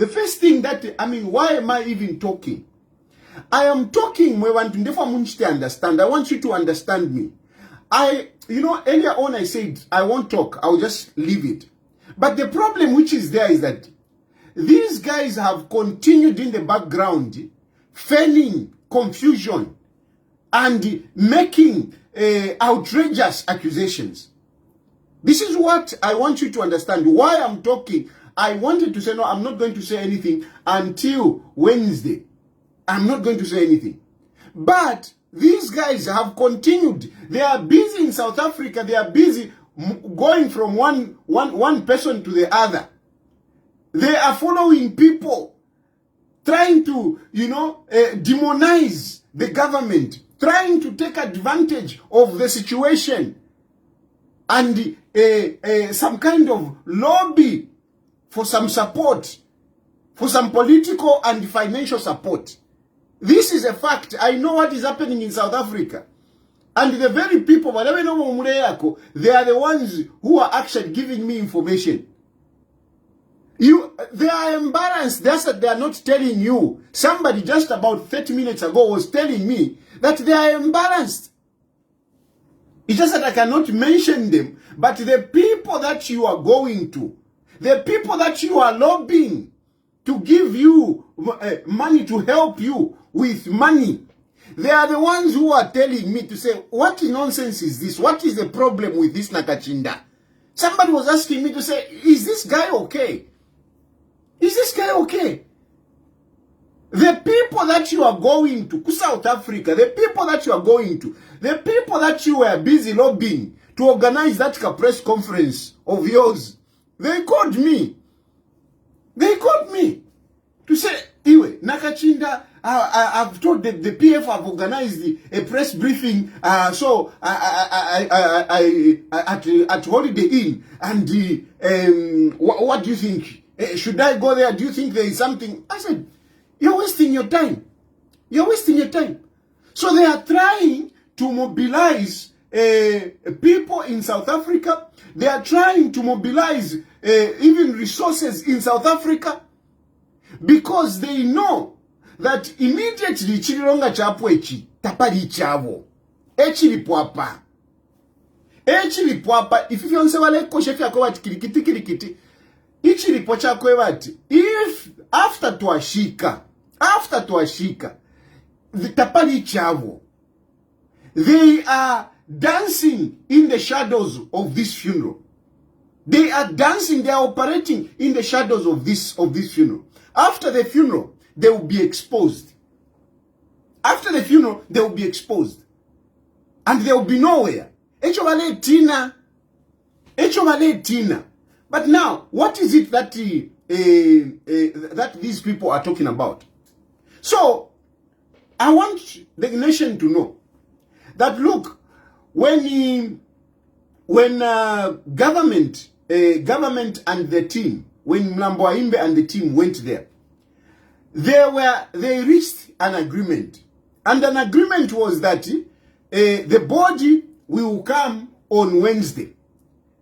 The first thing that, why am I even talking? I am talking, I want to understand. I want you to understand me. Earlier on I said, I won't talk, I'll just leave it. But the problem which is there is that these guys have continued in the background, feigning confusion and making outrageous accusations. This is what I want you to understand. Why I'm talking. I wanted to say, no, I'm not going to say anything until Wednesday. I'm not going to say anything. But these guys have continued. They are busy in South Africa. They are busy going from one person to the other. They are following people, trying to, demonize the government, trying to take advantage of the situation and some kind of lobby for some support, for some political and financial support. This is a fact. I know what is happening in South Africa. And the very people, they are the ones who are actually giving me information. They are embarrassed. That's that they are not telling you. Somebody just about 30 minutes ago was telling me that they are embarrassed. It's just that I cannot mention them. But the people that you are going to, the people that you are lobbying to give you money, to help you with money, they are the ones who are telling me to say, what nonsense is this? What is the problem with this Nakachinda? Somebody was asking me to say, is this guy okay? Is this guy okay? The people that you are going to South Africa, the people that you are going to, the people that you were busy lobbying to organize that press conference of yours, they called me. They called me to say, Iwe, Nakachinda, I've told the PF have organized a press briefing, at Holiday Inn, and what do you think? Should I go there? Do you think there is something? I said, you're wasting your time. You're wasting your time. So they are trying to mobilize people in South Africa. They are trying to mobilize even resources in South Africa, because they know that immediately Chilonga chapwechi tapali chavo echilipwapa if you say wale ko chef yako wati kirikiti ichilipo chako wati, if after tuashika the tapali chavo, they are dancing in the shadows of this funeral. They are dancing, they are operating in the shadows of this funeral. After the funeral, they will be exposed. After the funeral, they will be exposed. And they will be nowhere. Tina. But now, what is it that that these people are talking about? So, I want the nation to know that, look, when government and the team, when Mlambo-Imbe and the team went there, they reached an agreement. And an agreement was that the body will come on Wednesday.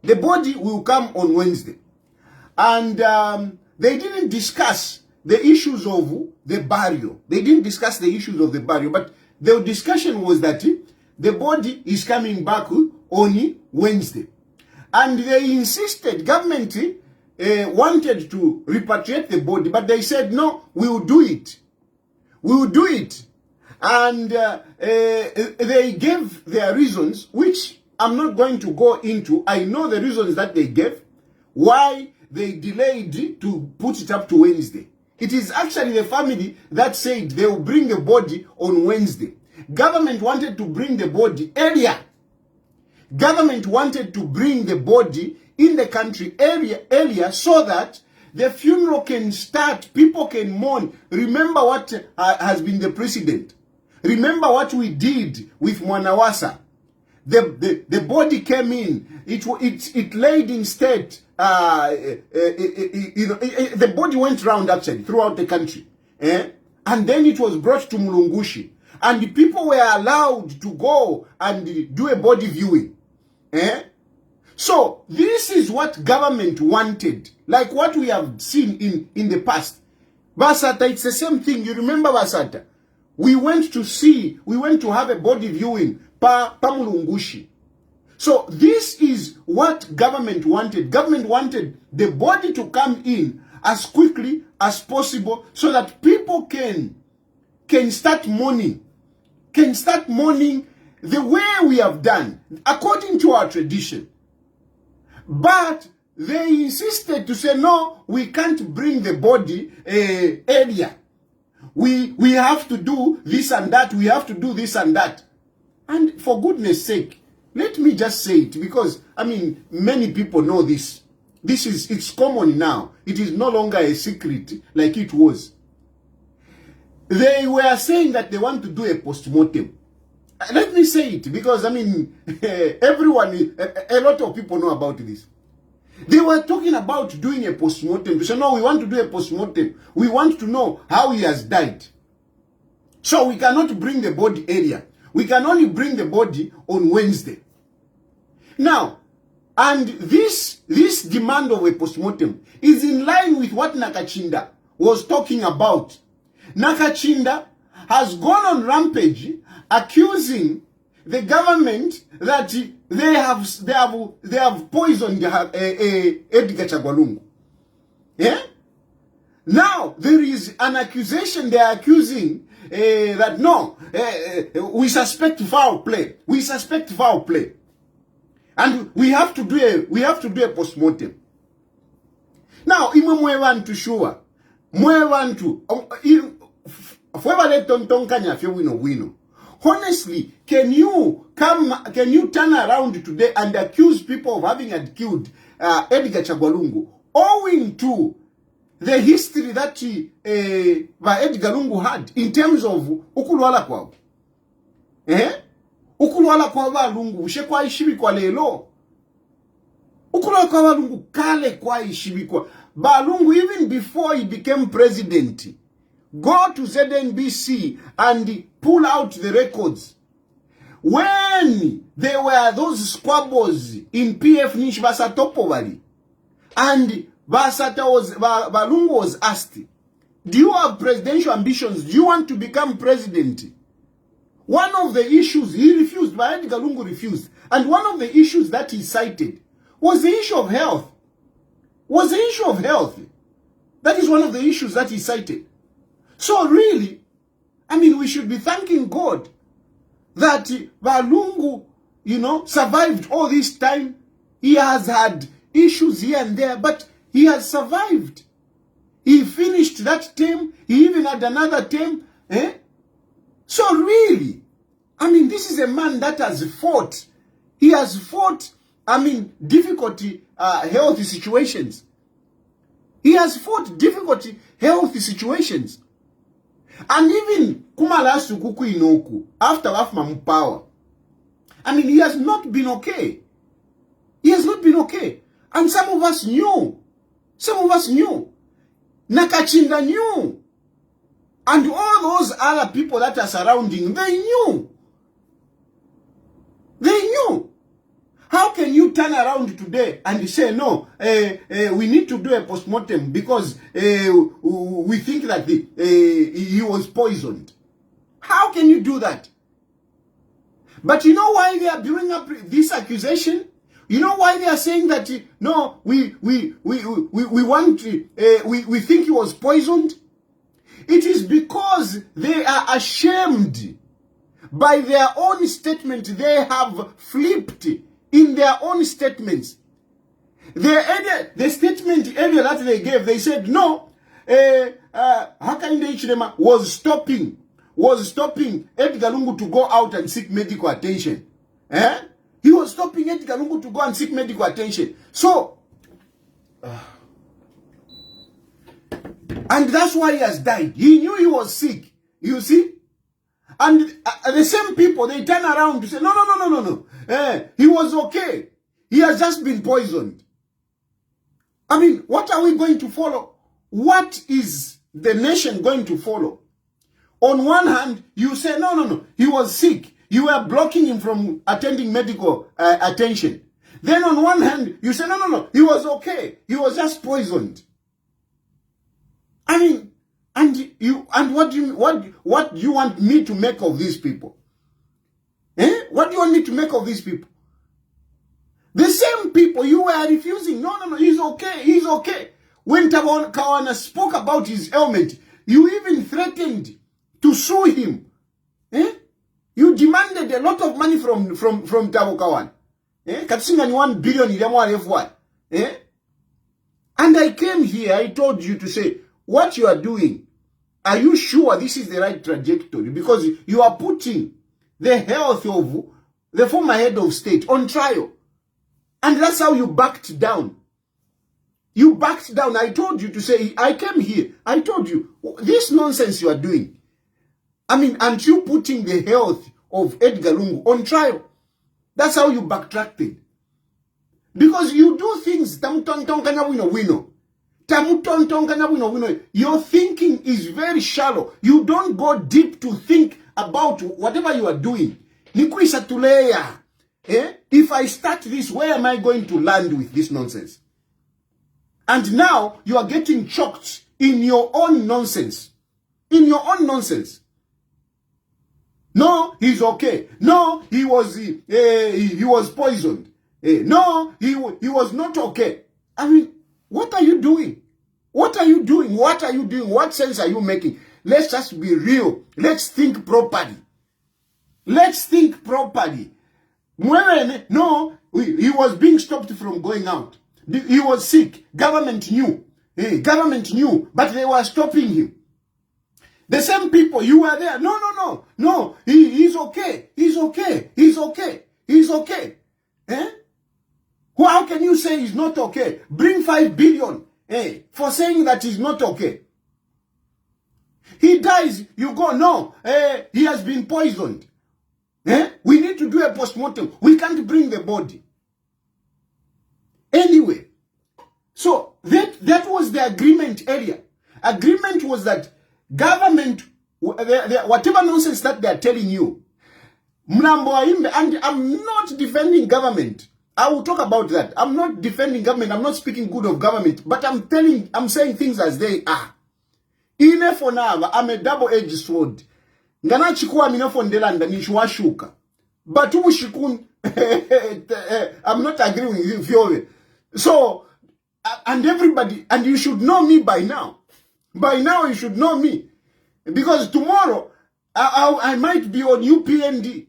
The body will come on Wednesday. And they didn't discuss the issues of the burial. They didn't discuss the issues of the burial. But the discussion was that the body is coming back on Wednesday. And they insisted, government wanted to repatriate the body, but they said, no, we will do it. We will do it. And they gave their reasons, which I'm not going to go into. I know the reasons that they gave, why they delayed to put it up to Wednesday. It is actually the family that said they will bring the body on Wednesday. Government wanted to bring the body earlier. Government wanted to bring the body in the country earlier so that the funeral can start, people can mourn. Remember what has been the precedent. Remember what we did with Mwanawasa. The body came in. It laid in state. The body went round actually throughout the country. And then it was brought to Mulungushi. And the people were allowed to go and do a body viewing. So this is what government wanted. Like what we have seen in the past. Basata, it's the same thing. You remember Basata? We went to have a body viewing pa Mulungushi. So this is what government wanted. Government wanted the body to come in as quickly as possible so that people can start mourning. Can start mourning the way we have done, according to our tradition. But they insisted to say, no, we can't bring the body earlier. We have to do this and that. We have to do this and that. And for goodness sake, let me just say it, because, I mean, many people know this. It's common now. It is no longer a secret like it was. They were saying that they want to do a post-mortem. Let me say it, because, I mean, everyone, a lot of people know about this. They were talking about doing a post-mortem. They said, no, we want to do a post-mortem. We want to know how he has died. So we cannot bring the body earlier. We can only bring the body on Wednesday. Now, and this demand of a post-mortem is in line with what Nakachinda was talking about. Nakachinda has gone on rampage accusing the government that they have poisoned Edgar Chagwa. Yeah? Now there is an accusation. They are accusing that no, we suspect foul play. We suspect foul play, and we have to do a post-mortem. Now, imwe want sure, want to wino. Honestly, can you turn around today and accuse people of having had killed Edgar Chagwa owing to the history that Edgar Lungu had in terms of ukulwala kwao? Ukulwala kwa Lungu ushekwa ishibikwa lelo. Ukulwala kwa Lungu kale kwa ishibikwa. Lungu, even before he became president, go to ZNBC and pull out the records. When there were those squabbles in PF Nish Basatopovali, and Lungu was asked, do you have presidential ambitions? Do you want to become president? One of the issues he refused, Edgar Lungu refused. And one of the issues that he cited was the issue of health. That is one of the issues that he cited. So really, I mean, we should be thanking God that Lungu, survived all this time. He has had issues here and there, but he has survived. He finished that term. He even had another term. So really, I mean, this is a man that has fought. He has fought, I mean, difficulty, health situations. He has fought difficulty, health situations. And even Kumalasu Kuku Inoku, after Afma power, I mean, he has not been okay. He has not been okay. And some of us knew. Nakachinda knew. And all those other people that are surrounding, they knew. How can you turn around today and say, no, we need to do a post-mortem because we think that he was poisoned? How can you do that? But you know why they are building up this accusation? You know why they are saying that, no, we think he was poisoned? It is because they are ashamed by their own statement. They have flipped in their own statements. The statement earlier that they gave, they said, no, Hakainde Hichilema was stopping Edgar Lungu to go out and seek medical attention. He was stopping Edgar Lungu to go and seek medical attention. So, and that's why he has died. He knew he was sick. You see? And the same people, they turn around to say, no. He was okay. He has just been poisoned. I mean, what are we going to follow? What is the nation going to follow? On one hand, you say, no. He was sick. You were blocking him from attending medical attention. Then on one hand, you say, no. He was okay. He was just poisoned. I mean, what do you want me to make of these people? What do you want me to make of these people? The same people you were refusing. No, he's okay. When Kawana spoke about his ailment, you even threatened to sue him. You demanded a lot of money from Tabo Kawana. Katsinga 1 billion FY. And I came here, I told you to say, what you are doing, are you sure this is the right trajectory? Because you are putting the health of the former head of state on trial. And that's how you backed down. You backed down. I told you to say, I came here. I told you, this nonsense you are doing. I mean, aren't you putting the health of EDGAR Lungu on trial? That's how you backtracked. Because you do things, your thinking is very shallow. You don't go deep to think about whatever you are doing. If I start this, where am I going to land with this nonsense? And now you are getting choked in your own nonsense. In your own nonsense. No, he's okay. No, he was poisoned. No, he was not okay. I mean, what are you doing? What are you doing? What are you doing? What sense are you making? Let's just be real. Let's think properly. Let's think properly. No, he was being stopped from going out. He was sick. Government knew. Government knew, but they were stopping him. The same people, you were there. No, he's okay. He's okay. He's okay. He's okay. How can you say he's not okay? Bring 5 billion for saying that he's not okay. He dies, you go, no, he has been poisoned. We need to do a postmortem. We can't bring the body. Anyway, so that was the agreement area. Agreement was that government, whatever nonsense that they are telling you, and I'm not defending government. I will talk about that. I'm not defending government. I'm not speaking good of government. But I'm saying things as they are. Ine for now, I'm a double-edged sword. Ngana chikuwa minofo ndelanda nishuashuka. But shikun, I'm not agreeing with you. So, and everybody, and you should know me by now. By now you should know me. Because tomorrow, I might be on UPND.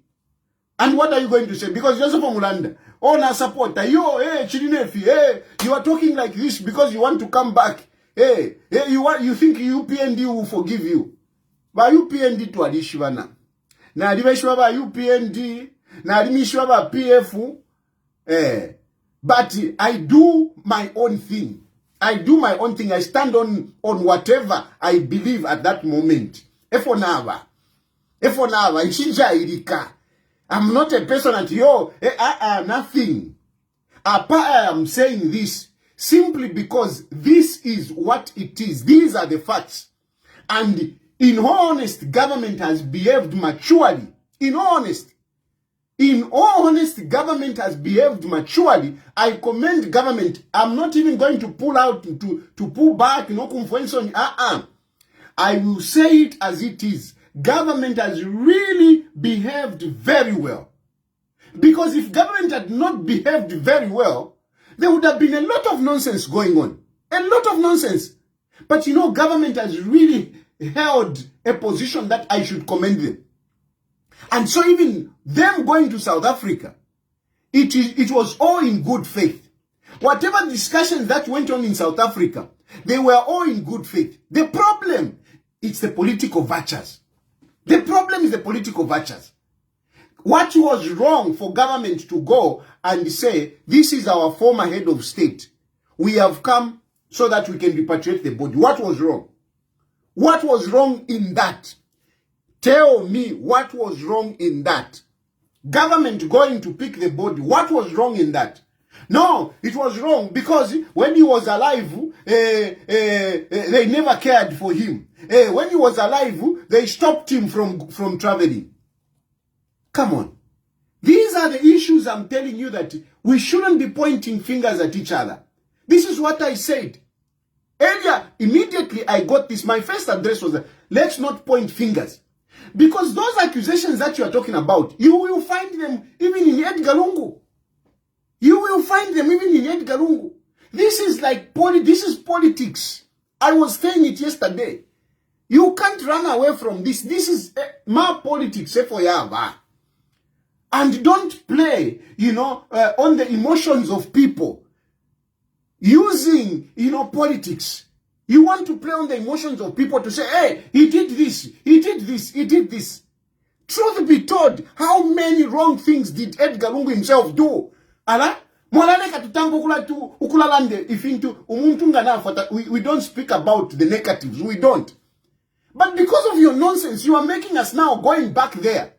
And what are you going to say? Because Joseph Mulanda, na supporter, Chilinefi, you are talking like this because you want to come back. You think UPND will forgive you. Ba UPND to adishwana. Na adimeshwa ba UPND, na adimeshwa ba PF. But I do my own thing. I do my own thing. I stand on whatever I believe at that moment. Efonava, Ishija Irika. I'm not a person at nothing. I am saying this simply because this is what it is. These are the facts. And in all honesty, government has behaved maturely. In all honesty, government has behaved maturely. I commend government. I'm not even going to pull out, to pull back, I will say it as it is. Government has really behaved very well. Because if government had not behaved very well, there would have been a lot of nonsense going on. A lot of nonsense. But government has really held a position that I should commend them. And so even them going to South Africa, it was all in good faith. Whatever discussions that went on in South Africa, they were all in good faith. The problem, it's the political virtues. The problem is the political virtues. What was wrong for government to go and say, this is our former head of state. We have come so that we can repatriate the body. What was wrong? What was wrong in that? Tell me what was wrong in that. Government going to pick the body. What was wrong in that? No, it was wrong because when he was alive, they never cared for him. When he was alive, they stopped him from traveling. Come on. These are the issues I'm telling you that we shouldn't be pointing fingers at each other. This is what I said. Earlier, immediately I got this. My first address was, let's not point fingers. Because those accusations that you are talking about, you will find them even in EDGAR LUNGU. You will find them even in EDGAR LUNGU. This is like this is politics. I was saying it yesterday. You can't run away from this. This is my politics. And don't play, on the emotions of people. Using, politics. You want to play on the emotions of people to say, hey, he did this, he did this, he did this. Truth be told, how many wrong things did EDGAR LUNGU himself do? We don't speak about the negatives. We don't. But because of your nonsense, you are making us now going back there.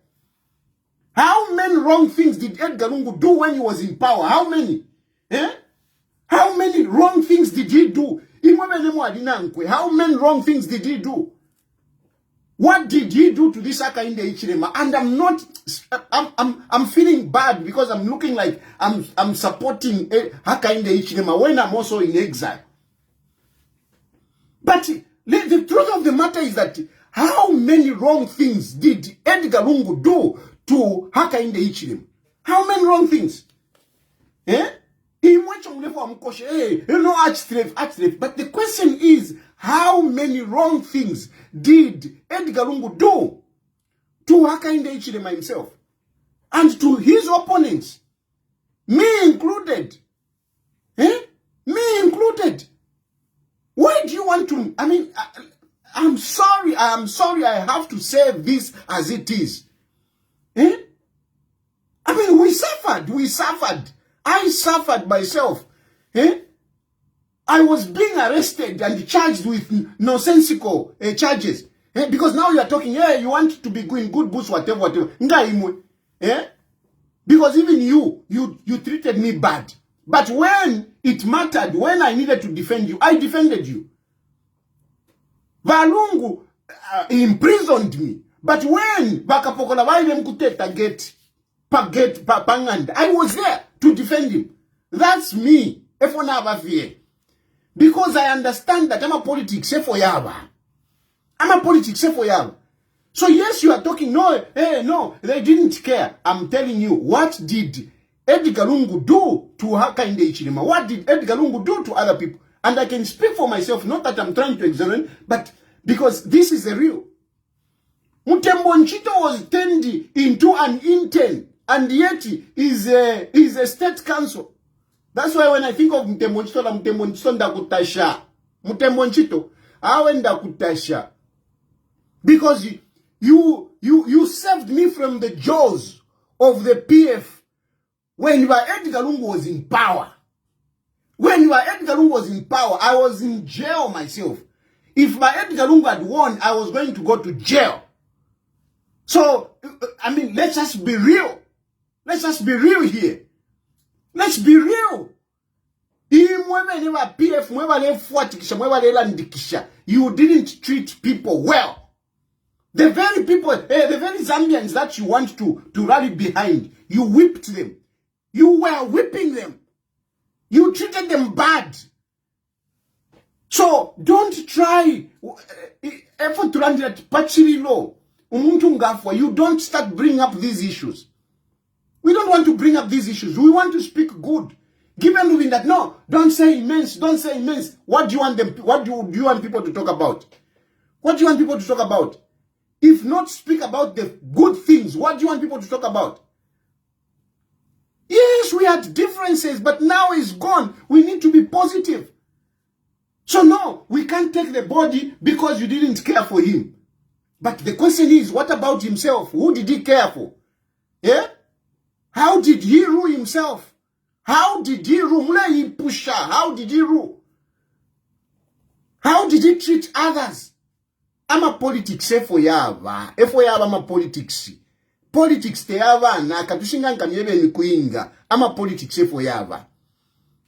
How many wrong things did EDGAR LUNGU do when he was in power? How many? How many wrong things did he do? How many wrong things did he do? What did he do to this Hakainde Hichilema? And I'm feeling bad because I'm looking like I'm supporting Hakainde Hichilema when I'm also in exile. But the truth of the matter is that how many wrong things did EDGAR LUNGU do to Hakainde Hichilema? How many wrong things? But the question is, how many wrong things did EDGAR LUNGU do to Hakainde Hichilema himself and to his opponents, me included? Me included. Why do you want to? I mean, I'm sorry. I have to say this as it is. I mean, we suffered. I suffered myself. I was being arrested and charged with nonsensical charges. Because now you are talking, you want to be in good books, whatever. Because even you treated me bad. But when it mattered, when I needed to defend you, I defended you. Valungu imprisoned me. But when Bakapokola Wailem Kuteta get Pangand, I was there to defend him. That's me. Because I understand that I'm a politics for Yaba. I'm a politics for Yaba. So yes, you are talking, no, they didn't care. I'm telling you, what did EDGAR LUNGU do to Hakainde Hichilema? What did EDGAR LUNGU do to other people? And I can speak for myself, not that I'm trying to exaggerate, but because this is the real. Mutembo Nchito was turned into an intern, and yet is a state council. That's why when I think of Mutembo Nchito ndakutasha. Mutembo Nchito, awenda kutasha. Because you saved me from the jaws of the PF when EDGAR LUNGU was in power. When EDGAR LUNGU was in power, I was in jail myself. If EDGAR LUNGU had won, I was going to go to jail. So, I mean, let's just be real. Let's just be real here. Let's be real. You didn't treat people well. The very people, the very Zambians that you want to rally behind, you whipped them. You were whipping them. You treated them bad. So don't try effort to run that pachiri law. You don't start bringing up these issues. We don't want to bring up these issues. We want to speak good. Give them moving that. No, don't say immense. Don't say immense. What do you want them? What do you want people to talk about? What do you want people to talk about? If not speak about the good things, what do you want people to talk about? Yes, we had differences, but now it's gone. We need to be positive. So no, we can't take the body because you didn't care for him. But the question is, what about himself? Who did he care for? Yeah? How did he rule himself? How did he rule? How did he rule? How did he treat others? I'm a politics for yava. I'm a politics. Politics te yava na katushinga nkanyebe ni kuinga. I'm a politics for yava.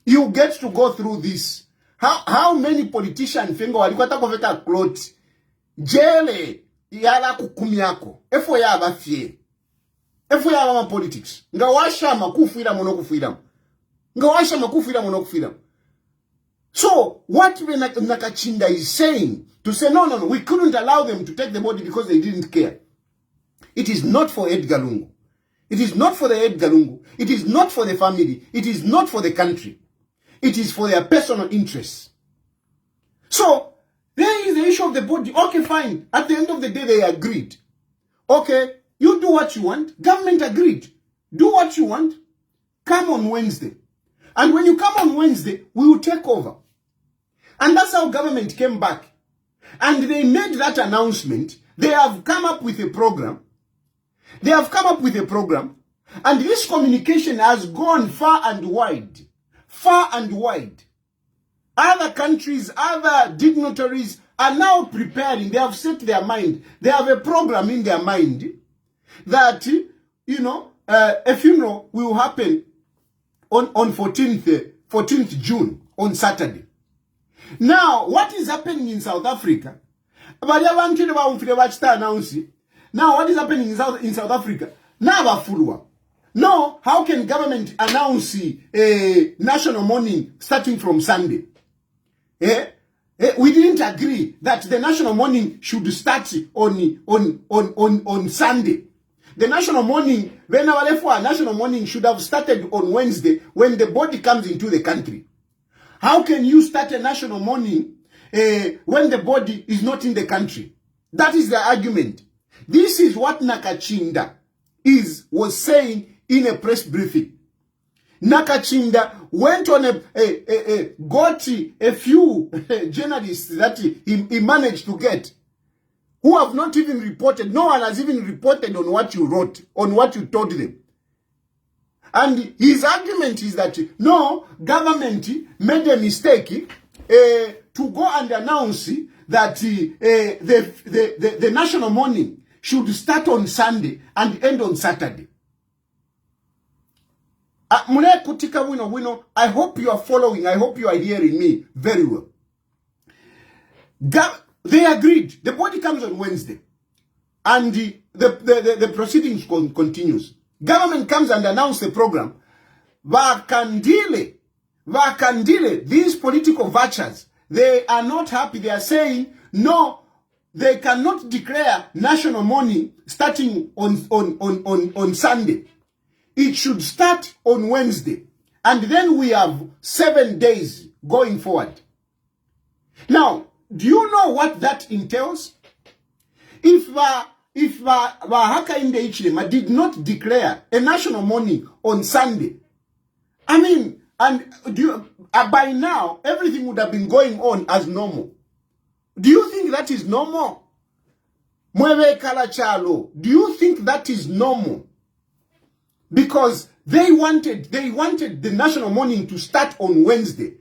You get to go through this. How many politicians fingo walikwata koveka cloth? Jele yala kukumi yako. Efo yava fie. Efo yava ma politics. Nga washa makufuira monokufira. Nga washa makufuira monokufira. So what Nakachinda is saying, to say, no, we couldn't allow them to take the body because they didn't care. It is not for EDGAR Lungu. It is not for the EDGAR Lungu. It is not for the family. It is not for the country. It is for their personal interests. So, there is the issue of the body. Okay, fine. At the end of the day, they agreed. Okay, you do what you want. Government agreed. Do what you want. Come on Wednesday. And when you come on Wednesday, we will take over. And that's how government came back. And they made that announcement. They have come up with a program. They have come up with a program. And this communication has gone far and wide. Far and wide. Other countries, other dignitaries are now preparing. They have set their mind. They have a program in their mind that, you know, a funeral will happen on 14th June, on Saturday. Now, what is happening in South Africa? Now, what is happening in South Africa? No, how can government announce a national mourning starting from Sunday? We didn't agree that the national mourning should start on Sunday. The national mourning, national mourning should have started on Wednesday when the body comes into the country. How can you start a national mourning when the body is not in the country? That is the argument. This is what Nakachinda was saying in a press briefing. Nakachinda went on got a few journalists that he managed to get, who have not even reported. No one has even reported on what you wrote, on what you told them. And his argument is that, no, government made a mistake to go and announce that the national mourning should start on Sunday and end on Saturday. I hope you are following. I hope you are hearing me very well. They agreed. The body comes on Wednesday. And the proceedings continues. Government comes and announces the program. Vakandile, these political vultures, they are not happy. They are saying, no, they cannot declare national mourning starting on Sunday. It should start on Wednesday. And then we have 7 days going forward. Now, do you know what that entails? If Hakainde Hichilema did not declare a national mourning on Sunday, I mean, and by now, everything would have been going on as normal. Do you think that is normal? Mwewe Kalachalo, do you think that is normal? Because they wanted the national mourning to start on Wednesday.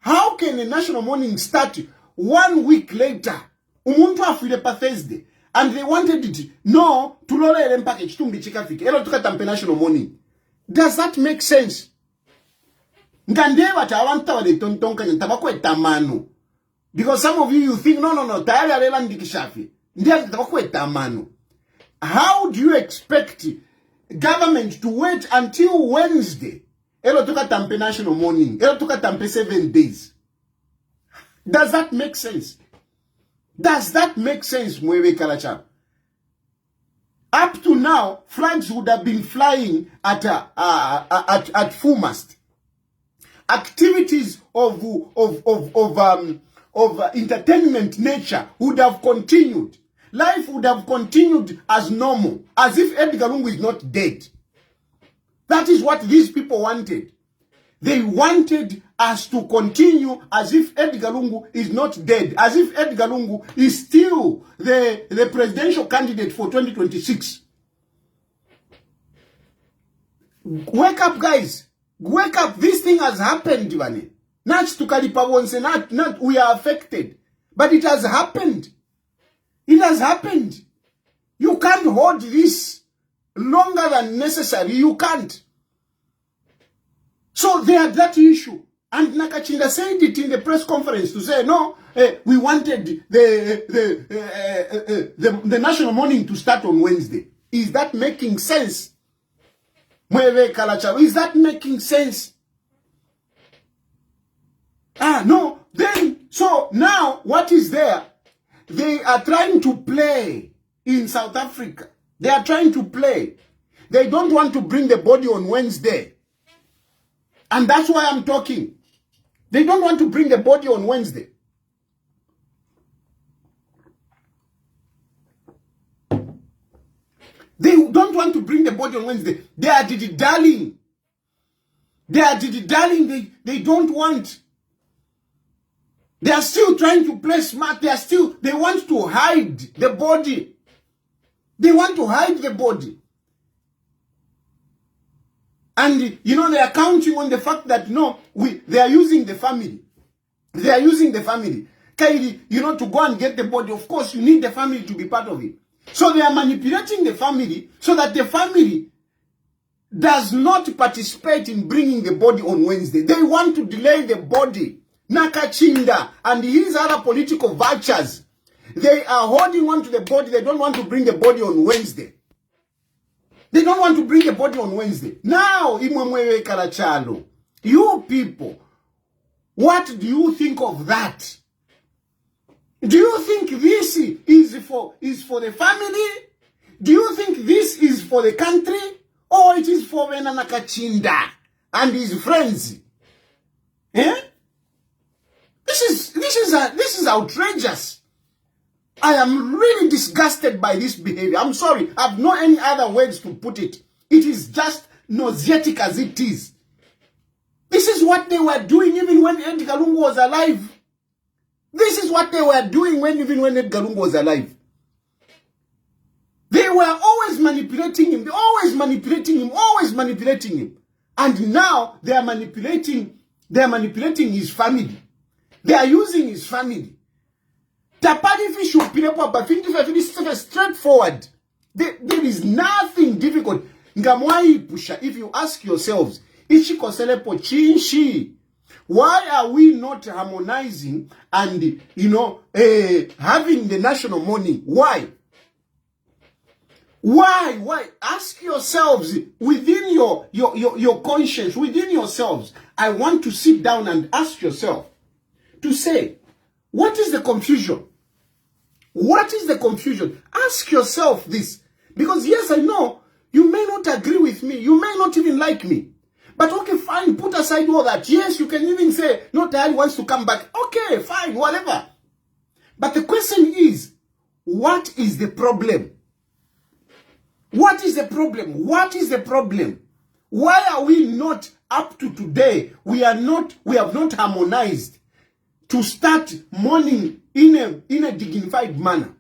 How can a national mourning start 1 week later? Umuntu afile pa Thursday. And they wanted it. No, tulole package tumbi chikafike. Elo tukatampe national mourning. Does that make sense? Ngandewa tawanta wale tontonka ntabakwe tamano. Because some of you think, no, tayari alela ndikishafi. Ndiya tabakwe tamano. How do you expect government to wait until Wednesday? Elo tukatampe national mourning. Elo tukatampe 7 days. Does that make sense? Does that make sense, Mwewe Kalacha? Up to now, flags would have been flying at full mast. Activities of entertainment nature would have continued. Life would have continued as normal, as if EDGAR Lungu is not dead. That is what these people wanted. They wanted us to continue as if EDGAR Lungu is not dead, as if EDGAR Lungu is still the presidential candidate for 2026. Wake up, guys. Wake up. This thing has happened, Ivani. Not to Kalipawonse, not we are affected. But it has happened. It has happened. You can't hold this longer than necessary. You can't. So they had that issue. And Nakachinda said it in the press conference to say, no, we wanted the national mourning to start on Wednesday. Is that making sense? Mwewe Kalacha, is that making sense? No. Then, so now what is there? They are trying to play in South Africa. They are trying to play. They don't want to bring the body on Wednesday. And that's why I'm talking. They don't want to bring the body on Wednesday. They don't want to bring the body on Wednesday. They are dilly-dallying. They are dilly-dallying. They don't want. They are still trying to play smart. They want to hide the body. They want to hide the body. And, you know, they are counting on the fact that, no, they are using the family. They are using the family. Kairi, you know, to go and get the body, of course, you need the family to be part of it. So they are manipulating the family so that the family does not participate in bringing the body on Wednesday. They want to delay the body. Nakachinda and his other political vultures. They are holding on to the body. They don't want to bring the body on Wednesday. They don't want to bring the body on Wednesday. Now, Imwemwewe Karachalo, you people, what do you think of that? Do you think this is for the family? Do you think this is for the country? Or it is for Nakachinda and his friends? Eh? This is outrageous. I am really disgusted by this behavior. I'm sorry. I have no any other words to put it. It is just nauseatic as it is. This is what they were doing even when EDGAR LUNGU was alive. This is what they were doing even when EDGAR LUNGU was alive. They were always manipulating him. Always manipulating him. And now they are manipulating his family. They are using his family. Tapadi fish will be straightforward. There is nothing difficult. If you ask yourselves, why are we not harmonizing and, you know, having the national mourning? Why? Why? Ask yourselves within your conscience, within yourselves. I want to sit down and ask yourself to say, what is the confusion? What is the confusion? Ask yourself this. Because yes, I know, you may not agree with me. You may not even like me. But okay, fine, put aside all that. Yes, you can even say, no, Tayali wants to come back. Okay, fine, whatever. But the question is, what is the problem? What is the problem? What is the problem? Why are we not up to today? We have not harmonized to start mourning in a dignified manner.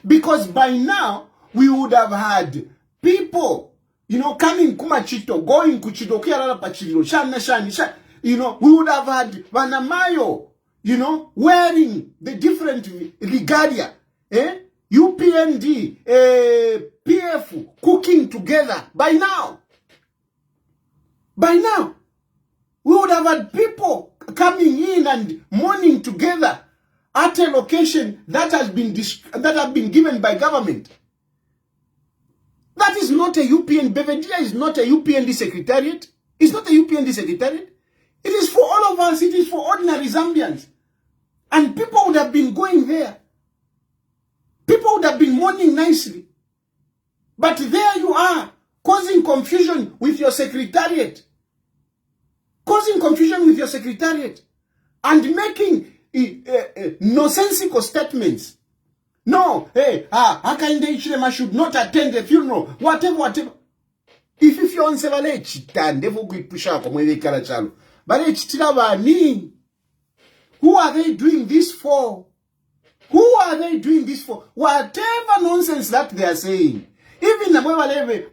Because by now, we would have had people, you know, coming kumachito, going kuchito, you know, we would have had Vanamayo, you know, wearing the different regalia, UPND, PF, cooking together. By now, we would have had people coming in and mourning together at a location that has been given by government. That is not a UPN. Bevedia is not a UPND secretariat. It's not a UPND secretariat. It is for all of us. It is for ordinary Zambians. And people would have been going there. People would have been mourning nicely. But there you are, causing confusion with your secretariat. And making nonsensical statements. No, hey, Hakainde Ichilema should not attend the funeral. Whatever. If you answer vale chitande vugu pusha kwa mwele karachalo. Vale chitila bani. Who are they doing this for? Whatever nonsense that they are saying. Even the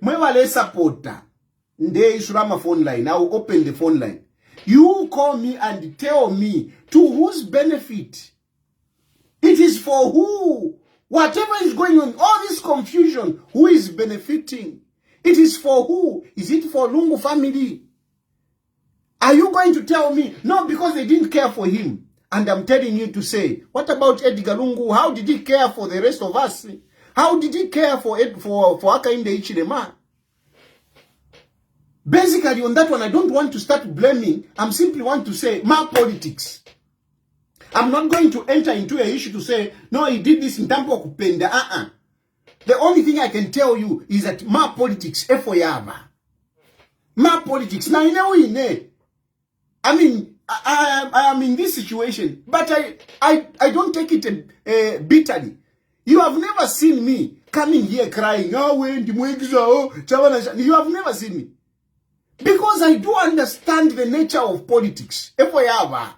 mwevale supporter. Nde Ishurama phone line. I will open the phone line. You call me and tell me to whose benefit? It is for who? Whatever is going on, all this confusion, who is benefiting? It is for who? Is it for Lungu family? Are you going to tell me? No, because they didn't care for him. And I'm telling you to say, what about EDGAR LUNGU? How did he care for the rest of us? How did he care for Hakainde Hichilema? Basically, on that one, I don't want to start blaming. I simply want to say, my politics. I'm not going to enter into an issue to say, no, he did this in Tampo Kupenda. The only thing I can tell you is that my politics, FOYAVA. My politics. Now, you know, I mean, I am in this situation, but I don't take it bitterly. You have never seen me coming here crying, oh, you have never seen me. Because I do understand the nature of politics. FOYAVA.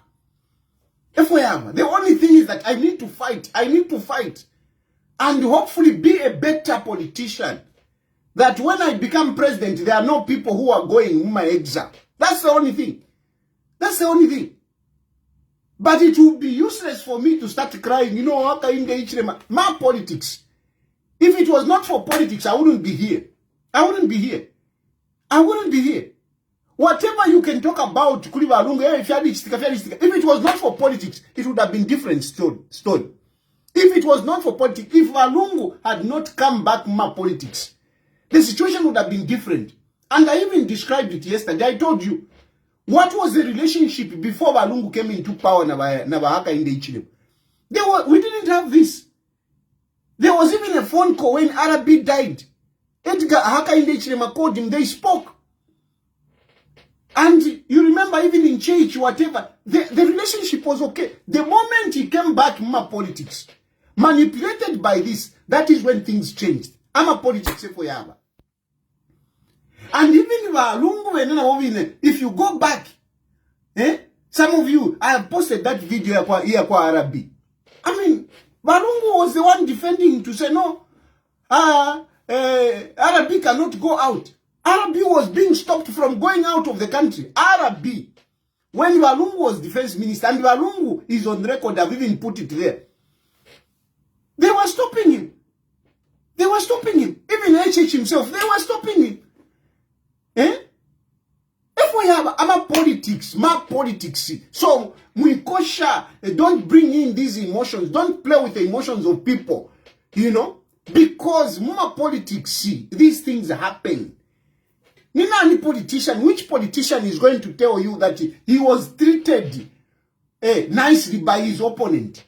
The only thing is that I need to fight. And hopefully be a better politician. That when I become president, there are no people who are going in my exile. That's the only thing. But it would be useless for me to start crying, you know, my politics. If it was not for politics, I wouldn't be here. Whatever you can talk about, if it was not for politics, it would have been different story. If it was not for politics, if Walungu had not come back from politics, the situation would have been different. And I even described it yesterday. I told you, what was the relationship before Walungu came into power in the Ichilem? We didn't have this. There was even a phone call when Arabi died. EDGAR in the Ichilem called him, they spoke. And you remember even in church, whatever, the relationship was okay. The moment he came back in politics, manipulated by this, that is when things changed. I'm a politics for Yaba. And even if you go back, some of you, I have posted that video here kwa Arabi. I mean, Walungu was the one defending to say, no, Arabi cannot go out. Arabi was being stopped from going out of the country. Arabi, when Walungu was defense minister, and Walungu is on record, I've even put it there. They were stopping him. Even HH himself, they were stopping him. If we have our politics, my politics, so we kosha, don't bring in these emotions, don't play with the emotions of people, you know, because my politics, these things happen. Nina politician, which politician is going to tell you that he was treated nicely by his opponent?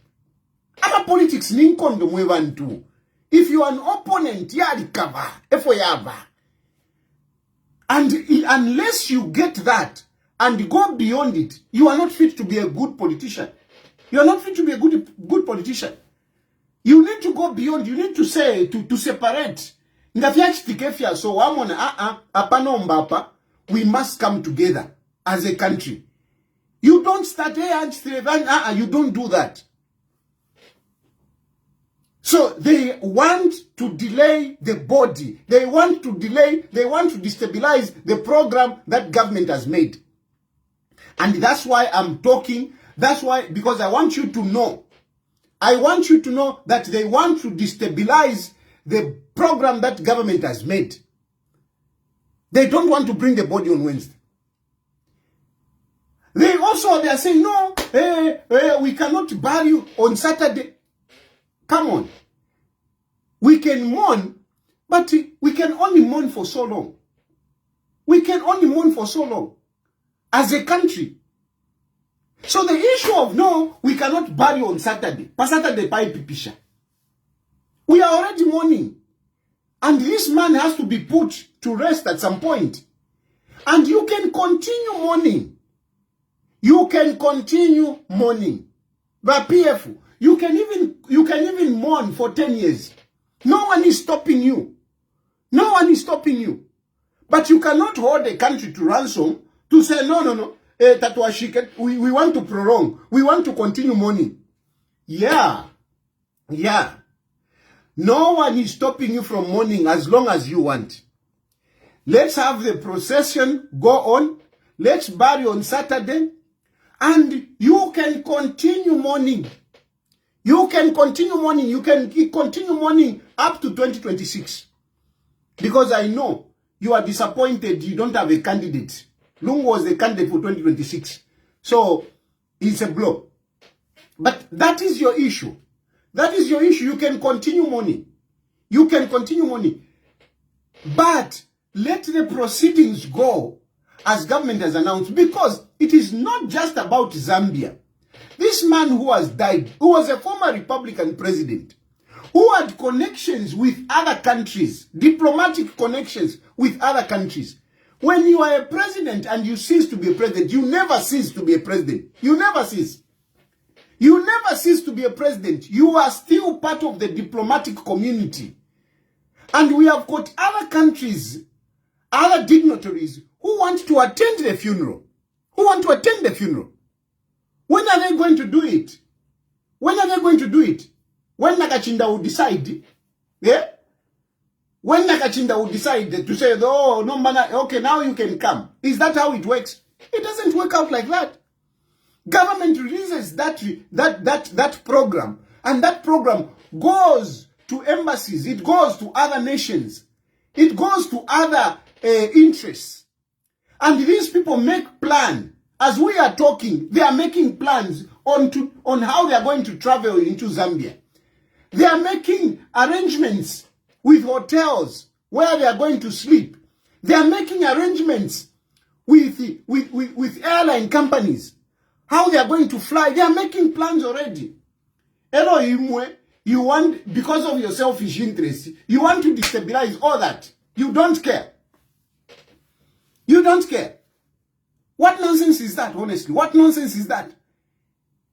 Our politics ninkondo mwevantu. If you are an opponent, yarikava, efoyava. And unless you get that and go beyond it, you are not fit to be a good politician. You are not fit to be a good politician. You need to go beyond. You need to say, to separate. So we must come together as a country. You don't start you don't do that. So they want to delay the body. They want to destabilize the program that government has made. And that's why I'm talking. That's why, because I want you to know. I want you to know that they want to destabilize the program that government has made. They don't want to bring the body on Wednesday. They are saying, no, we cannot bury you on Saturday. Come on. We can mourn, but we can only mourn for so long. As a country. So the issue of no, we cannot bury on Saturday. Pa Saturday pa ipipisha. We are already mourning. And this man has to be put to rest at some point. And you can continue mourning. But PF, you can even mourn for 10 years. No one is stopping you. But you cannot hold a country to ransom to say, no. We want to prolong. We want to continue mourning. Yeah. No one is stopping you from mourning as long as you want. Let's have the procession go on. Let's bury on Saturday. And you can continue mourning. You can continue mourning up to 2026. Because I know you are disappointed you don't have a candidate. Lungu was the candidate for 2026. So, it's a blow. But that is your issue. You can continue mourning. But let the proceedings go as government has announced. Because it is not just about Zambia. This man who has died, who was a former Republican president, who had connections with other countries, diplomatic connections with other countries. When you are a president and you cease to be a president, you never cease to be a president. You never cease. You never cease to be a president. You are still part of the diplomatic community. And we have got other countries, other dignitaries who want to attend the funeral. Who want to attend the funeral. When are they going to do it? When are they going to do it? When Nakachinda will decide, yeah? When Nakachinda will decide to say, oh, no, man, okay, now you can come. Is that how it works? It doesn't work out like that. Government releases that program, and that program goes to embassies, it goes to other nations, it goes to other interests. And these people make plans. As we are talking, they are making plans on how they are going to travel into Zambia. They are making arrangements with hotels where they are going to sleep. They are making arrangements with airline companies, how they are going to fly. They are making plans already. You want, because of your selfish interest, you want to destabilize all that. You don't care. You don't care. What nonsense is that, honestly? What nonsense is that?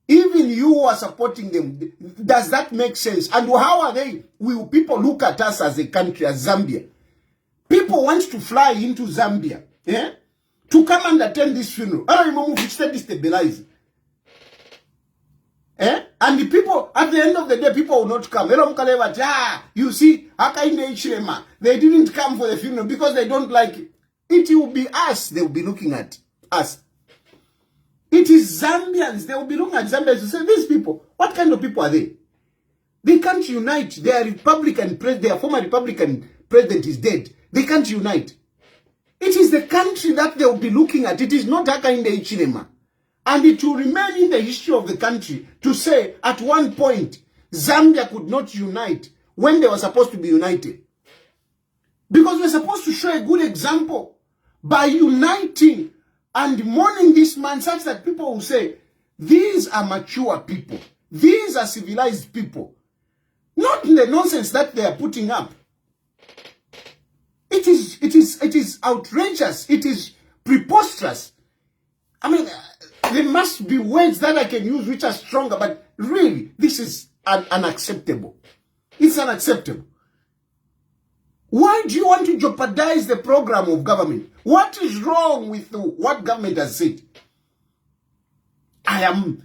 Even you who are supporting them, does that make sense? And how are they? Will people look at us as a country, as Zambia? People want to fly into Zambia, yeah, to come and attend this funeral. Destabilize. Eh? And the people, at the end of the day, people will not come. You see, they didn't come for the funeral because they don't like it. It will be us they will be looking at. Us. It is Zambians. They will be looking at Zambians to say, these people, what kind of people are they? They can't unite. Their former Republican president is dead. They can't unite. It is the country that they will be looking at. It is not Hakainde Hichilema. And it will remain in the history of the country to say, at one point, Zambia could not unite when they were supposed to be united. Because we're supposed to show a good example by uniting and mourning this man such that people will say, these are mature people. These are civilized people. Not the nonsense that they are putting up. It is outrageous. It is preposterous. I mean, there must be words that I can use which are stronger, but really, this is unacceptable. It's unacceptable. Why do you want to jeopardize the program of government? What is wrong with what government has said? I am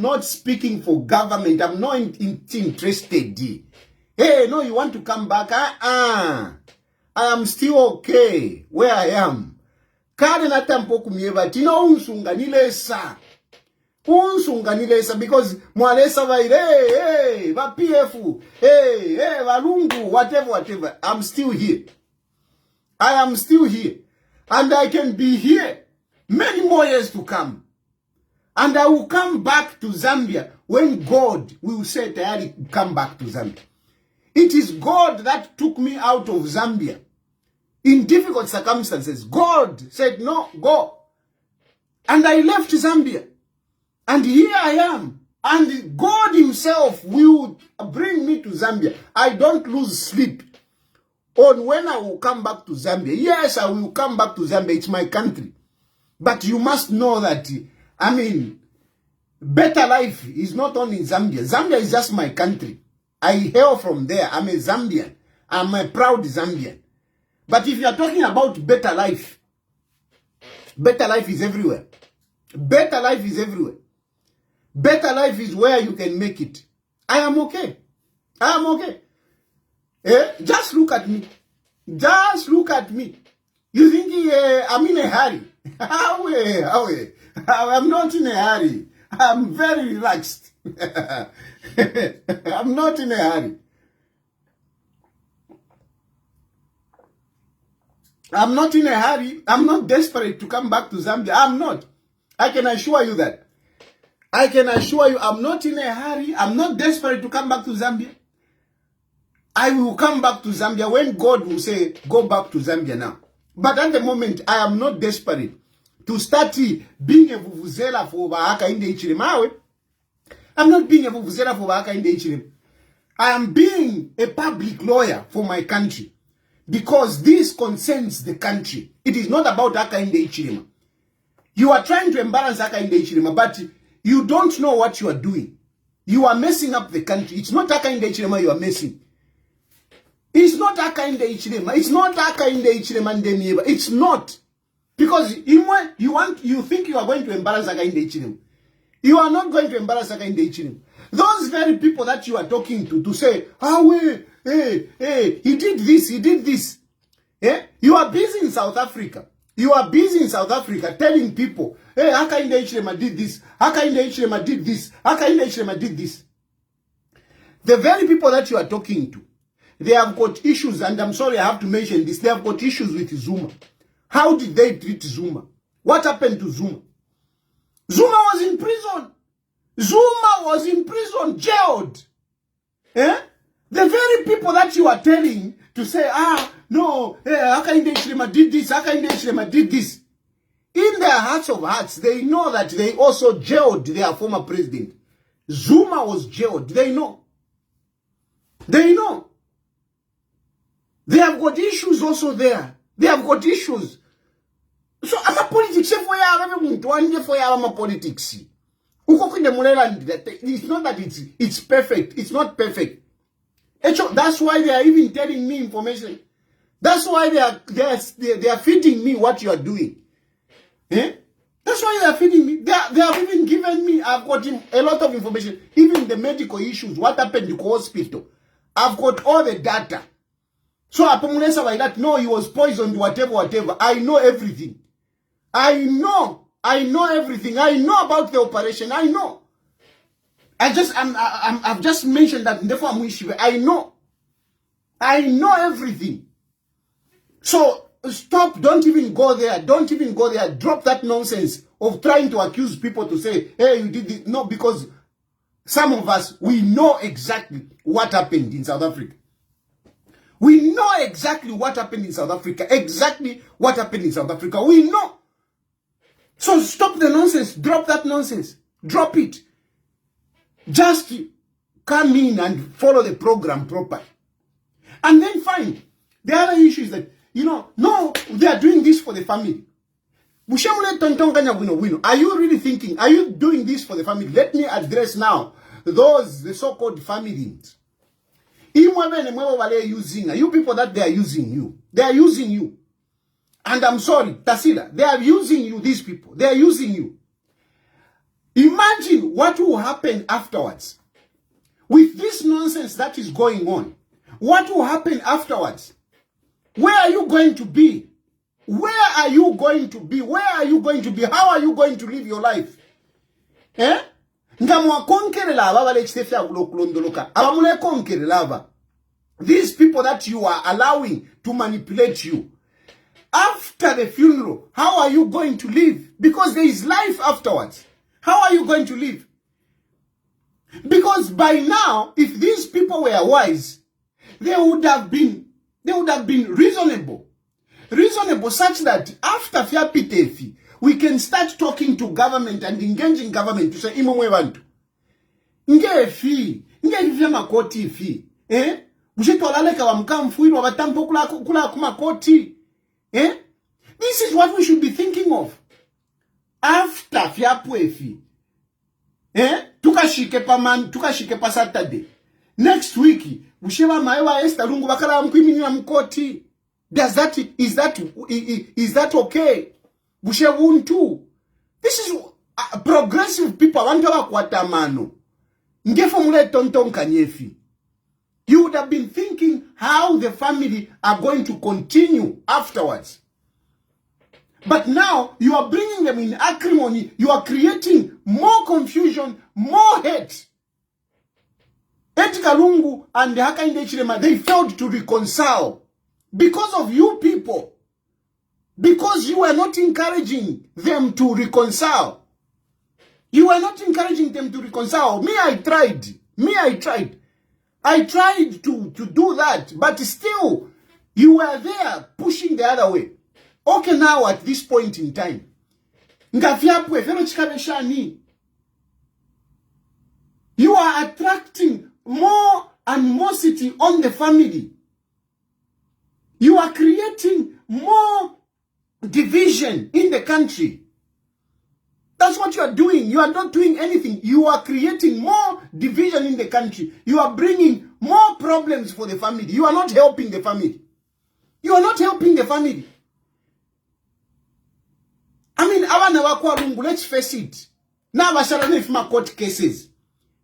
not speaking for government. I'm not interested. Hey, no, you want to come back? I am still okay where I am. Because mwalesa va PF, va lungu, whatever. I'm still here. I am still here. And I can be here many more years to come. And I will come back to Zambia when God will say, Tayali, come back to Zambia. It is God that took me out of Zambia in difficult circumstances. God said, no, go. And I left Zambia. And here I am. And God himself will bring me to Zambia. I don't lose sleep on when I will come back to Zambia. Yes, I will come back to Zambia. It's my country. But you must know that, I mean, better life is not only in Zambia. Zambia is just my country. I hail from there. I'm a Zambian. I'm a proud Zambian. But if you are talking about better life is everywhere. Better life is everywhere. Better life is where you can make it. I am okay. I am okay. Just look at me. Just look at me. You think I'm in a hurry? How? I'm not in a hurry. I'm very relaxed. I'm not in a hurry. I'm not in a hurry. I'm not desperate to come back to Zambia. I'm not. I can assure you that. I can assure you I'm not in a hurry. I'm not desperate to come back to Zambia. I will come back to Zambia when God will say, go back to Zambia now. But at the moment, I am not desperate to start being a vuvuzela for Hakainde Hichilema. I'm not being a vuvuzela for Hakainde Hichilema. I am being a public lawyer for my country because this concerns the country. It is not about Hakainde Hichilema. You are trying to embarrass Hakainde Hichilema, but you don't know what you are doing. You are messing up the country. It's not Hakainde Hichilema you are messing. It's not Hakainde Hichilema. It's not Hakainde Hichilema Ndemieba. It's not. Because you think you are going to embarrass Hakainde Hichilema. You are not going to embarrass Hakainde Hichilema. Those very people that you are talking to say, he did this, he did this. Eh? You are busy in South Africa. You are busy in South Africa telling people, hey, Hakainde Hichilema did this, Hakainde Hichilema did this, Hakainde Hichilema did this. The very people that you are talking to, they have got issues, and I'm sorry I have to mention this, they have got issues with Zuma. How did they treat Zuma? What happened to Zuma? Zuma was in prison. Zuma was in prison, jailed. Eh? The very people that you are telling to say, no, Hakainde Hichilema did this, Hakainde Hichilema did this. In their hearts of hearts, they know that they also jailed their former president. Zuma was jailed. They know. They know. They have got issues also there. They have got issues. So I'm a politics for I'm politics. It's not that it's perfect. It's not perfect. That's why they are even telling me information. That's why they are feeding me what you are doing. Eh? That's why they are feeding me. They have even given me, I've got a lot of information. Even the medical issues, what happened in the hospital. I've got all the data. So Apomulesa like that, no, he was poisoned, whatever. I know everything. I know everything. I know about the operation. I know. I've just mentioned that I know everything. So stop, don't even go there. Don't even go there. Drop that nonsense of trying to accuse people to say, hey, you did this. No, because some of us, we know exactly what happened in South Africa. We know exactly what happened in South Africa. Exactly what happened in South Africa. We know. So stop the nonsense. Drop that nonsense. Drop it. Just come in and follow the program properly. And then fine. The other issue is that, no, they are doing this for the family. Are you really thinking, are you doing this for the family? Let me address now the so-called families. You people that they are using you. They are using you. And I'm sorry, Tasila, they are using you, these people. They are using you. Imagine what will happen afterwards. With this nonsense that is going on, what will happen afterwards? Where are you going to be? Where are you going to be? Where are you going to be? How are you going to live your life? Eh? These people that you are allowing to manipulate you. After the funeral, how are you going to live? Because there is life afterwards. How are you going to live? Because by now, if these people were wise, they would have been reasonable. Reasonable such that after Fiapitefi, we can start talking to government and engaging government to say, imomwe bantu. Ngefi makoti fi. Eh? Bushetwalaleka wa mkamfuiru wa batampo kula kumakoti. Eh? This is what we should be thinking of. After Fiapwefi. Eh? Tukashike pa Saturday. Next week, busheba maewa esta lungu bakala mkwimini na mkoti. Is that okay? Bushebuntu. This is progressive people. Wantawa kwatamano. Ngefo mule tonton kanyefi. You would have been thinking how the family are going to continue afterwards. But now, you are bringing them in acrimony. You are creating more confusion, more hate. EDGAR LUNGU and Hakainde Hichilema, they failed to reconcile. Because of you people. Because you were not encouraging them to reconcile. You were not encouraging them to reconcile. I tried. I tried to do that. But still, you were there pushing the other way. Okay, now at this point in time. You You are attracting more animosity on the family. You are creating more division in the country. That's what you are doing. You are not doing anything. You are creating more division in the country. You are bringing more problems for the family. You are not helping the family. You are not helping the family. I mean, abana bakwa lungu, let's face it. Now, if court cases.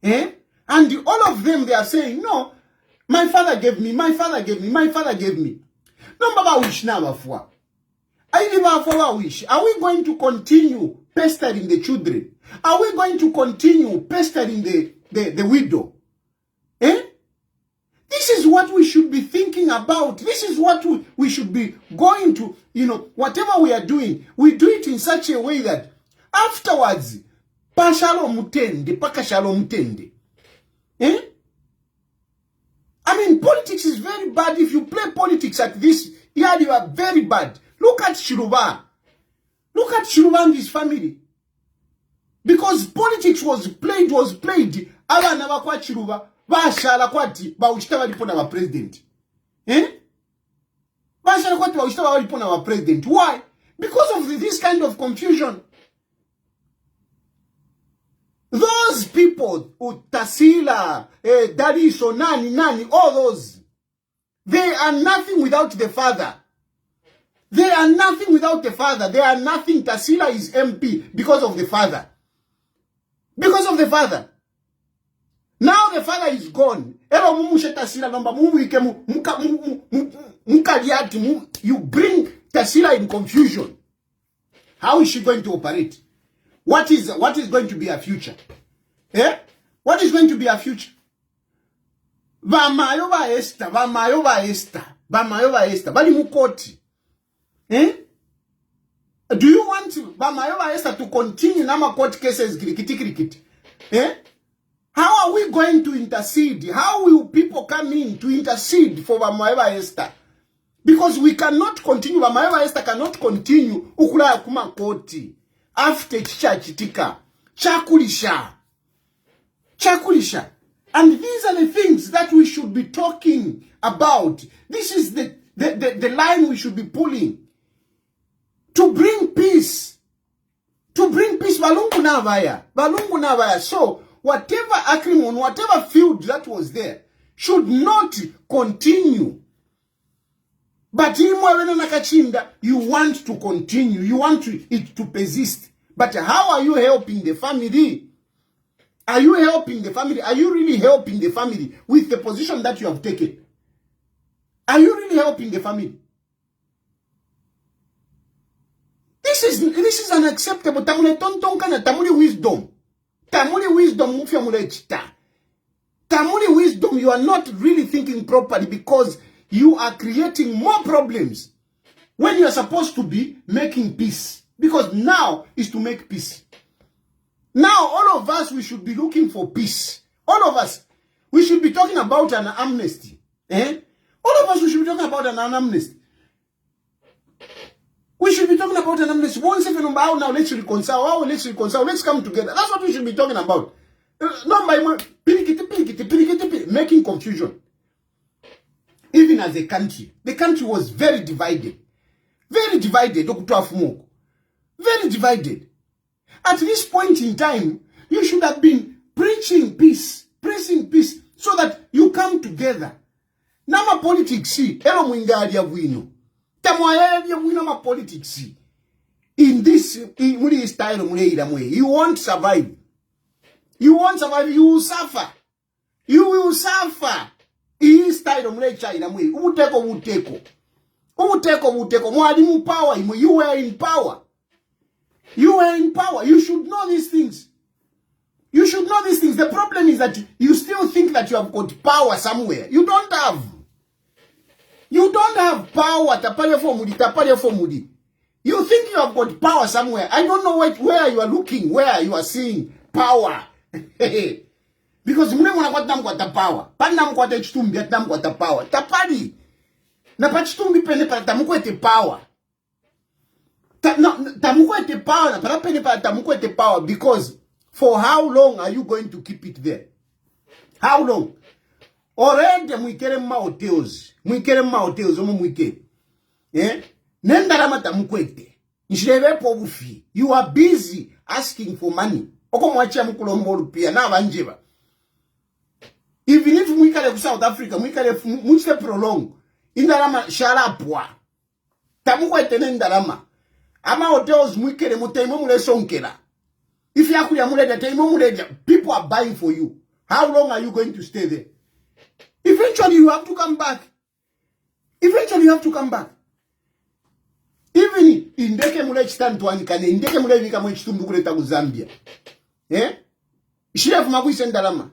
And all of them, they are saying, no, my father gave me, my father gave me, my father gave me. No, Baba wish now, Bafwa. I never wish. Are we going to continue pestering the children? Are we going to continue pestering the widow? This is what we should be thinking about. This is what we should be going to, whatever we are doing, we do it in such a way that afterwards, pashalo mutende, pakashalo mutende. I mean, politics is very bad. If you play politics at this, yeah, you are very bad. Look at Chilufya. Look at Chilufya and his family. Because politics was played. Aba naba kwa Chilufya, bashala kwati, ba uchita walipona wa president. Bashala kwati, ba uchita walipona wa president. Why? Because of this kind of confusion. Those people, Utasila, Daddy, so nani, all those, they are nothing without the father. They are nothing without the father. They are nothing. Tasila is MP because of the father. Because of the father. Now the father is gone. You bring Tasila in confusion. How is she going to operate? What is going to be her future? What is going to be her future? Vamayoba Esther. Bali mukoti. Do you want Vamayoba Esther to continue nama court cases krikiti? How are we going to intercede? How will people come in to intercede for Vamayoba Esther? Because we cannot continue. Vamayoba Esther cannot continue ukula kuma koti. After chitika, chakulisha. And these are the things that we should be talking about. This is the line we should be pulling. To bring peace. Balungu Navaya. So, whatever agreement, whatever feud that was there, should not continue. But you want to continue. You want it to persist. But how are you helping the family? Are you helping the family? Are you really helping the family with the position that you have taken? Are you really helping the family? This is unacceptable. Tamuli wisdom. Tamuli wisdom, you are not really thinking properly because you are creating more problems when you are supposed to be making peace. Because now is to make peace. Now, all of us, we should be looking for peace. All of us, we should be talking about an amnesty. All of us, we should be talking about an amnesty. We should be talking about an amnesty. Once even about now, let's reconcile. Let's come together. That's what we should be talking about. Not by making confusion. Even as a country, the country was very divided. Very divided. Very divided. At this point in time, you should have been preaching peace, so that you come together. Nama politics, elo mwingadi ya wino. Tamwaya ya wino ma politics. In this, you won't survive. You won't survive, you will suffer. You will suffer. Hii style mlecha ilamwe. Ubuteko. Mwadimu power. You were in power. You are in power. You should know these things. The problem is that you still think that you have got power somewhere. You don't have. You don't have power. Tapale formudi. You think you have got power somewhere. I don't know where you are looking, where you are seeing power. Because mune mwana kwa tamu kwa power. Pana mkwa te chitumbi at tamu kwa power. Tapali. Na pa chitumbi pene pa tamu kwa te power. Power because for how long are you going to keep it there? How long? Already mwikere mma hotels. Mwikere mma hotels omo mwike. Nendarama tamukwete. Nshireve po bufi. You are busy asking for money. Oko mwachia mkulombo pia na banjeba. Even if mwikale ku South Africa, mwikale mwiste prolong. Indarama sharapwa. Tamukwete nendarama. Ama hotels mwikere mutaimo mule sonkera. If you are mule taimo mule, people are buying for you. How long are you going to stay there? Eventually you have to come back. Eventually you have to come back. Even indeke mule chitantu anikane, indeke mule vika mwe chitumbu kuleta ku Zambia. Chef Mabuise Ndalama.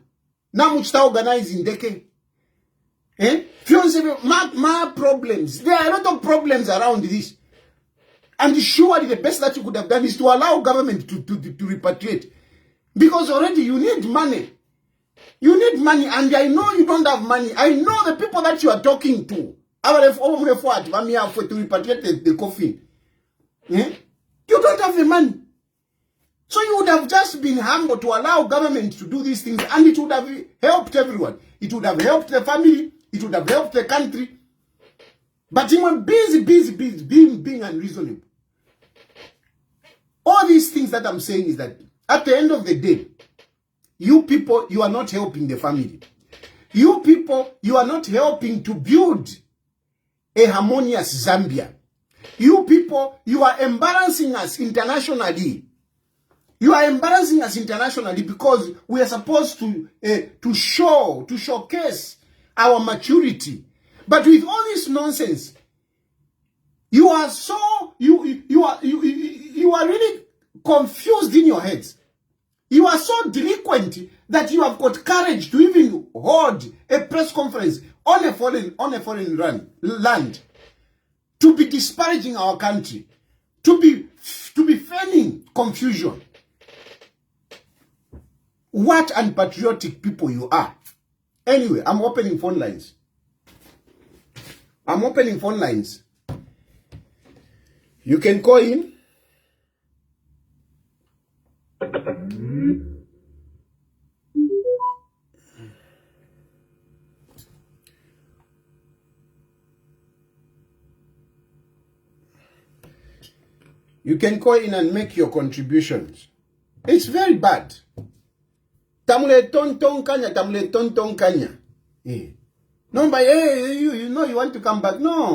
Now muchita organize indeke. Fiance, my problems. There are a lot of problems around this. And surely the best that you could have done is to allow government to repatriate. Because already you need money. You need money, and I know you don't have money. I know the people that you are talking to. To repatriate the coffin. You don't have the money. So you would have just been humble to allow government to do these things, and it would have helped everyone. It would have helped the family. It would have helped the country. But you were busy, being unreasonable. All these things that I'm saying is that at the end of the day, you people, you are not helping the family. You people, you are not helping to build a harmonious Zambia. You people, you are embarrassing us internationally. You are embarrassing us internationally because we are supposed to showcase our maturity. But with all this nonsense, you are really confused in your heads. You are so delinquent that you have got courage to even hold a press conference on a foreign land, to be disparaging our country, to be feigning confusion. What unpatriotic people you are. Anyway, I'm opening phone lines. I'm opening phone lines. You can call in. You can call in and make your contributions. It's very bad. Tamule tonton kanya. No, but hey, you know you want to come back. No.